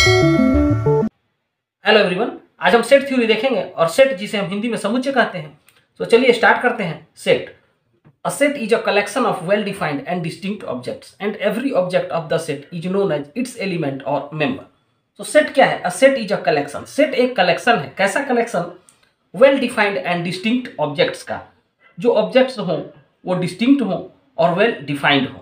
Hello everyone, आज हम set theory देखेंगे और सेट जिसे हम हिंदी में समुच्चय कहते हैं। तो चलिए स्टार्ट करते हैं। Set, a set is a collection of well defined and distinct objects and every object of the set is known as its element और मेंबर। तो सेट क्या है? A set is a collection. Set एक collection है। कैसा collection? Well defined and distinct objects का। जो objects हों वो डिस्टिंक्ट हों और वेल डिफाइंड हों।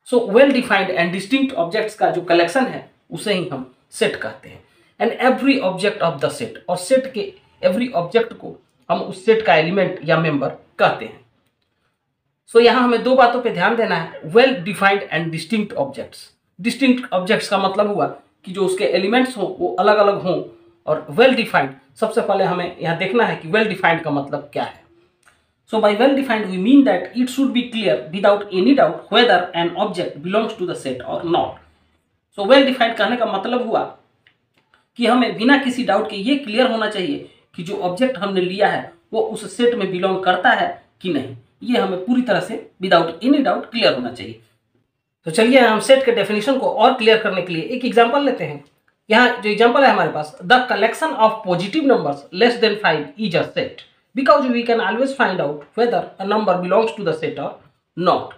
So well defined and distinct objects का जो कलेक्शन है उसे ही हम सेट कहते हैं। And every object of the set, और सेट के एवरी ऑब्जेक्ट को हम उस सेट का एलिमेंट या मेंबर कहते हैं। सो यहाँ हमें दो बातों पे ध्यान देना है। Well defined and distinct objects. Distinct objects का मतलब हुआ कि जो उसके एलिमेंट्स हों वो अलग अलग हों, और वेल डिफाइंड, सबसे पहले हमें यहाँ देखना है कि वेल डिफाइंड का मतलब क्या है। So by well defined we mean that it should be clear without any doubt whether an object belongs to the set or not. So well defined कहने का मतलब हुआ कि हमें बिना किसी डाउट के ये क्लियर होना चाहिए कि जो ऑब्जेक्ट हमने लिया है वो उस सेट में बिलोंग करता है कि नहीं। ये हमें पूरी तरह से विदाउट एनी डाउट क्लियर होना चाहिए। तो चलिए हम सेट के डेफिनेशन को और क्लियर करने के लिए एक एग्जांपल लेते हैं। यहाँ जो एग्जांपल है हमारे पास, the collection of positive numbers less than 5 is a set because we can always find out whether a number belongs to the set or not.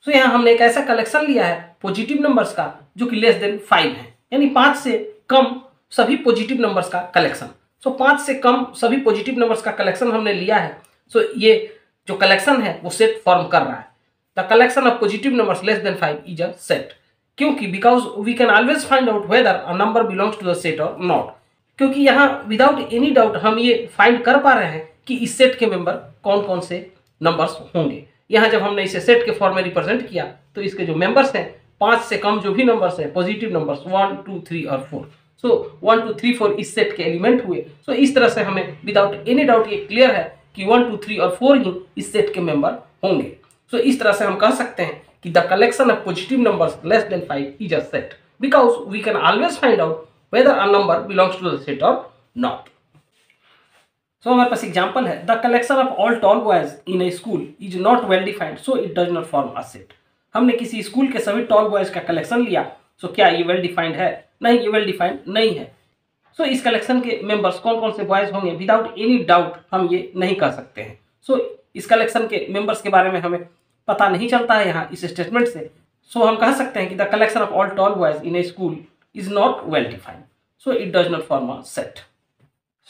So यहाँ हमने एक ऐसा कलेक्शन लिया है पॉजिटिव नंबर्स का जो कि लेस देन 5 है, यानी 5 से कम सभी पॉजिटिव नंबर्स का कलेक्शन। सो 5 से कम सभी पॉजिटिव नंबर्स का कलेक्शन हमने लिया है। सो ये जो कलेक्शन है वो सेट फॉर्म कर रहा है। The collection of positive numbers less than 5 is a set. क्योंकि because we can always find out whether a number belongs to the set और नॉट। क्योंकि यहाँ विदाउट एनी डाउट हम ये फाइंड कर पा रहे हैं कि इस सेट के मेंबर कौन कौन से नंबर्स होंगे। यहाँ जब हमने इसे सेट के फॉर्म में रिप्रेजेंट किया तो इसके जो मेंबर्स हैं, 5 से कम जो भी नंबर्स हैं पॉजिटिव नंबर्स 1, 2, 3 और 4। सो 1, 2, 3, 4 इस सेट के एलिमेंट हुए। सो इस तरह से हमें विदाउट एनी डाउट ये क्लियर है कि 1, 2, 3 और 4 ही इस सेट के मेंबर होंगे। सो इस तरह से हम कह सकते हैं कि the collection of positive numbers less than 5 is a set because we can always find out whether a number belongs to the set और नॉट। सो हमारे पास एग्जाम्पल है, the collection of all tall boys in a school is not well defined so it does not form a set. हमने किसी school के सभी tall boys का collection लिया। सो क्या ये वेल डिफाइंड है? नहीं, ये वेल डिफाइंड नहीं है। सो इस कलेक्शन के मेंबर्स कौन कौन से बॉयज होंगे विदाउट एनी डाउट हम ये नहीं कह सकते हैं। सो इस कलेक्शन के मेंबर्स के बारे में हमें पता नहीं चलता है यहाँ इस स्टेटमेंट से। सो हम कह सकते हैं कि the collection of all tall boys in a school is not well defined so it does not form a set.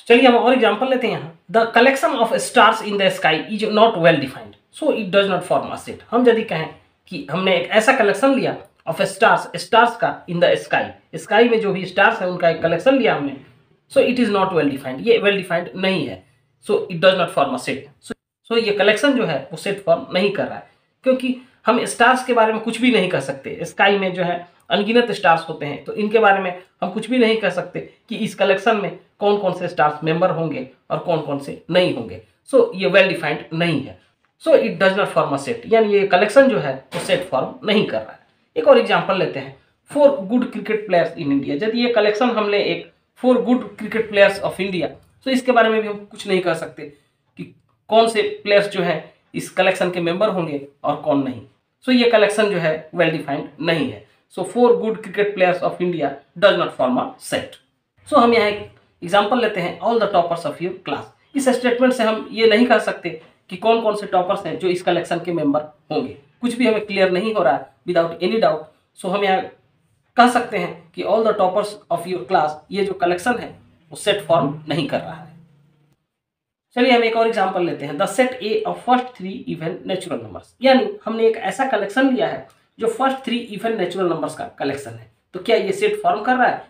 चलिए हम और एग्जांपल लेते हैं यहाँ, the collection of stars in the sky is not well defined so it does not form a set. हम यदि कहें कि हमने एक ऐसा कलेक्शन लिया ऑफ स्टार्स का इन द स्काई, स्काई में जो भी स्टार्स है उनका एक कलेक्शन लिया हमने, so it is not well defined, ये वेल डिफाइंड नहीं है। So it does not form a set. So ये कलेक्शन जो है वो सेट फॉर्म नहीं कर रहा है, क्योंकि हम स्टार्स के बारे में कुछ भी नहीं कर सकते। स्काई में जो है अनगिनत स्टार्स होते हैं, तो इनके बारे में हम कुछ भी नहीं कह सकते कि इस कलेक्शन में कौन कौन से स्टार्स मेंबर होंगे और कौन कौन से नहीं होंगे। सो ये वेल डिफाइंड नहीं है। So it does not form a set, यानी ये कलेक्शन जो है वो सेट फॉर्म नहीं कर रहा है। एक और एग्जांपल लेते हैं, 4 good cricket players in India. यदि ये कलेक्शन हमने एक 4 good cricket players of India, तो इसके बारे में भी हम कुछ नहीं कह सकते कि कौन से प्लेयर्स जो है इस कलेक्शन के मेंबर होंगे और कौन नहीं। सो ये कलेक्शन जो है वेल डिफाइंड नहीं है। So 4 good cricket players of India does not form a set. So हम यहाँ एक एग्जांपल लेते हैं, all the toppers of your class. इस स्टेटमेंट से हम ये नहीं कह सकते कि कौन कौन से टॉपर्स हैं जो इस कलेक्शन के मेंबर होंगे। कुछ भी हमें क्लियर नहीं हो रहा है विदाउट एनी डाउट। सो हम यहाँ कह सकते हैं कि all the toppers of your class, ये जो कलेक्शन है वो सेट फॉर्म नहीं कर रहा है। चलिए हम एक और एग्जांपल लेते हैं, the set A of first 3 even natural numbers. यानी हमने एक ऐसा कलेक्शन लिया है जो फर्स्ट 3 इवन नेचुरल नंबर्स का कलेक्शन है। तो क्या ये सेट फॉर्म कर रहा है?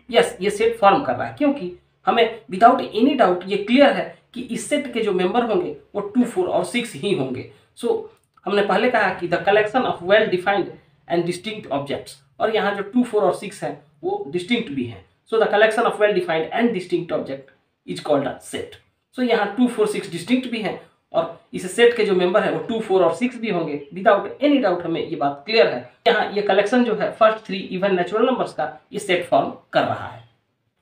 यस, ये सेट फॉर्म कर रहा है, क्योंकि हमें विदाउट एनी डाउट ये क्लियर है कि इस सेट के जो मेंबर होंगे वो 2, 4 और 6 ही होंगे। सो हमने पहले कहा कि the collection of well defined and distinct objects, और यहाँ जो 2, 4 और 6 हैं वो डिस्टिंक्ट भी हैं। So the collection of well defined and distinct object is called a set. So यहाँ 2, 4, 6 डिस्टिंक्ट भी हैं और इस सेट के जो मेंबर है वो 2, 4 और 6 भी होंगे। विदाउट एनी डाउट हमें ये बात क्लियर है। यहाँ ये कलेक्शन जो है फर्स्ट 3 इवन नेचुरल नंबर्स का ये सेट फॉर्म कर रहा है।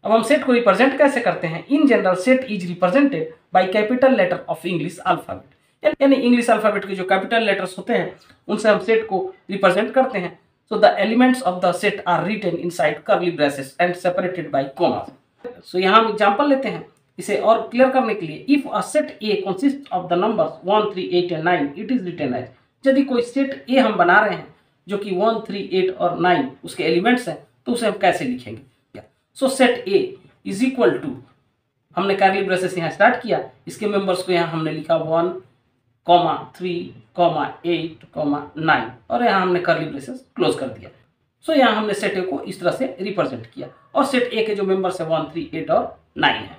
अब हम सेट को रिप्रेजेंट कैसे करते हैं? In general set is represented by capital letter of English alphabet. यानी इंग्लिश अल्फाबेट के जो कैपिटल लेटर्स होते हैं उनसे हम सेट को रिप्रेजेंट करते हैं। So the elements of the set are written inside curly braces and separated by commas. So यहाँ हम एग्जाम्पल लेते हैं इसे और क्लियर करने के लिए। If a set A consist of the numbers 1, 3, 8 and 9 it is written as. यदि कोई सेट ए हम बना रहे हैं जो कि 1, 3, 8 और 9 उसके एलिमेंट्स हैं तो उसे हम कैसे लिखेंगे। So set A is equal to, हमने कर्ली ब्रेसेस यहाँ स्टार्ट किया, इसके मेंबर्स को यहाँ हमने लिखा 1, 3, 8, 9 और यहाँ हमने कर्ली ब्रेसेस क्लोज कर दिया। सो यहाँ हमने सेट ए को इस तरह से रिप्रेजेंट किया और सेट ए के जो मेंबर्स है 1, 3, 8 और 9 है।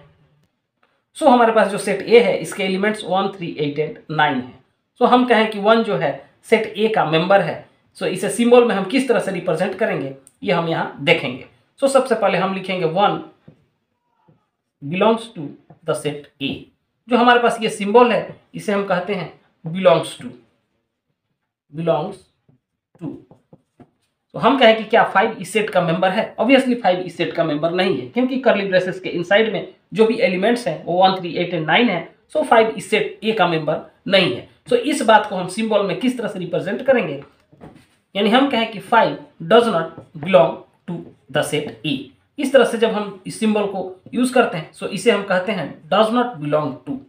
सो हमारे पास जो सेट ए है इसके एलिमेंट्स 1, 3, 8 एंड 9 है। सो हम कहें कि 1 जो है सेट ए का मेंबर है। सो इसे सिंबल में हम किस तरह से रिप्रेजेंट करेंगे ये हम यहाँ देखेंगे। सो सबसे पहले हम लिखेंगे 1 belongs to the set A. जो हमारे पास ये सिंबल है इसे हम कहते हैं बिलोंग्स टू। तो हम कहें कि क्या 5 इस सेट का मेंबर है। ऑब्वियसली 5 इस सेट का मेंबर नहीं है क्योंकि कर्ली ब्रेसेस के इनसाइड में जो भी एलिमेंट्स हैं वो 1, 3, 8 एंड 9 है। सो 5 इस सेट ए का मेंबर नहीं है। सो इस बात को हम सिंबल में किस तरह से रिप्रेजेंट करेंगे, यानी हम कहें कि 5 does not belong to the set A. इस तरह से जब हम इस सिंबल को यूज करते हैं सो इसे हम कहते हैं डज नॉट बिलोंग टू।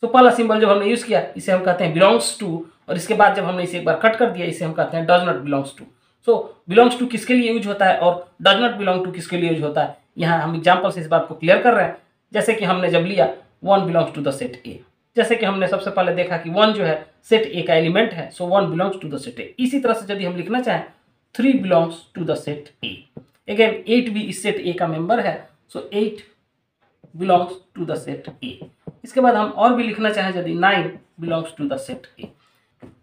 तो पहला सिंबल जब हमने यूज किया इसे हम कहते हैं बिलोंग्स टू, और इसके बाद जब हमने इसे एक बार कट कर दिया इसे हम कहते हैं does not belongs to. So belongs to किसके लिए यूज होता है और डज नॉट बिलोंग टू किसके लिए यूज होता है, यहाँ हम एग्जाम्पल से इस बात को क्लियर कर रहे हैं। जैसे कि हमने जब लिया 1 belongs to the set A, जैसे कि हमने सबसे पहले देखा कि 1 जो है सेट ए का एलिमेंट है, so 1 belongs to the set A. इसी तरह से यदि हम लिखना चाहें 3 belongs to the set A. Again 8 भी इस सेट ए का मेंबर है, so 8 belongs to the set A. इसके बाद हम और भी लिखना चाहें यदि 9 belongs to the set A.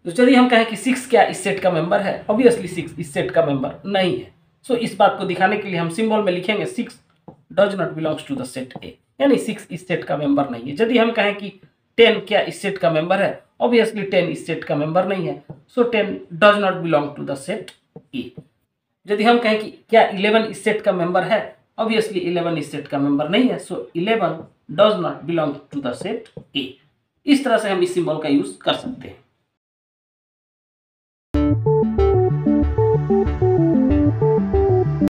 तो यदि हम कहें कि 6 क्या इस सेट का मेंबर है, ऑब्वियसली 6 इस सेट का मेंबर नहीं है। सो इस बात को दिखाने के लिए हम सिंबल में लिखेंगे 6 does not belongs to the set A, यानी 6 इस सेट का मेंबर नहीं है। यदि हम कहें कि 10 क्या इस सेट का मेंबर है, ऑब्वियसली 10 इस सेट का मेंबर नहीं है। So 10 does not belong to the set A. यदि हम कहें कि क्या 11 इस सेट का मेंबर है, ऑब्वियसली 11 इस सेट का मेंबर नहीं है। So 11 does not belong to the set A. इस तरह से हम इस सिंबल का यूज कर सकते हैं।